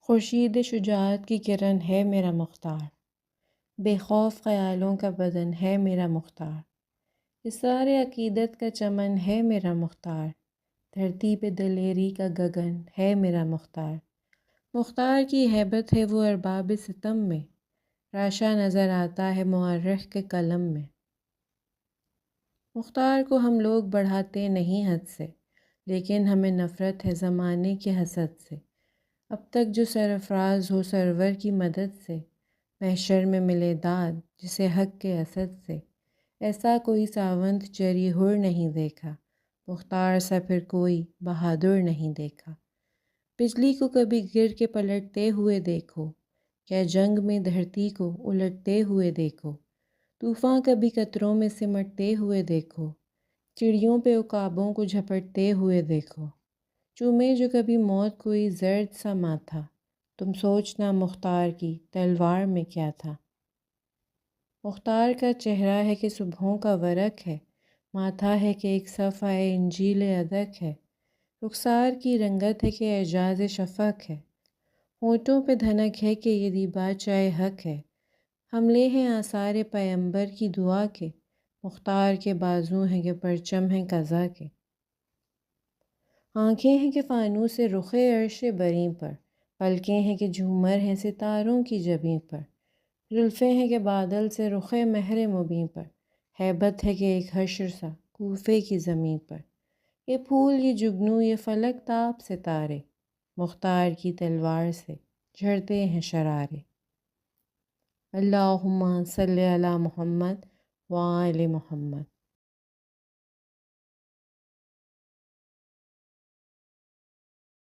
خورشید شجاعت کی کرن ہے میرا مختار، بے خوف خیالوں کا بدن ہے میرا مختار، اثار عقیدت کا چمن ہے میرا مختار، دھرتی پہ دلیری کا گگن ہے میرا مختار۔ مختار کی ہیبت ہے وہ ارباب ستم میں، راشا نظر آتا ہے مورخ کے قلم میں۔ مختار کو ہم لوگ بڑھاتے نہیں حد سے، لیکن ہمیں نفرت ہے زمانے کے حسد سے۔ اب تک جو سرفراز ہو سرور کی مدد سے، محشر میں ملے داد جسے حق کے اسد سے۔ ایسا کوئی ساونت جری ہر نہیں دیکھا، مختار سا پھر کوئی بہادر نہیں دیکھا۔ بجلی کو کبھی گر کے پلٹتے ہوئے دیکھو، کیا جنگ میں دھرتی کو الٹتے ہوئے دیکھو۔ طوفان کبھی قطروں میں سمٹتے ہوئے دیکھو، چڑیوں پہ عقابوں کو جھپٹتے ہوئے دیکھو۔ چومے جو کبھی موت کوئی زرد سا ماتھا، تم سوچنا مختار کی تلوار میں کیا تھا۔ مختار کا چہرہ ہے کہ صبحوں کا ورق ہے، ماتھا ہے کہ ایک صفحہ انجیل ادک ہے، رخسار کی رنگت ہے کہ اعجاز شفق ہے، ہونٹوں پہ دھنک ہے کہ یہ دیباچہ حق ہے۔ حملے ہیں آثار پیمبر کی دعا کے، مختار کے بازو ہیں کہ پرچم ہیں قضا کے۔ آنکھیں ہیں کہ فانوس رخ عرش بریں پر، پلکیں ہیں کہ جھومر ہیں ستاروں کی جبیں پر، زلفیں ہیں کہ بادل سے رخ مہر مبیں پر، ہیبت ہے کہ ایک حشر سا کوفے کی زمیں پر۔ یہ پھول یہ جگنو یہ فلک تاب ستارے، مختار کی تلوار سے جھڑتے ہیں شرارے۔ اللہم صلی علی محمد وآل محمد۔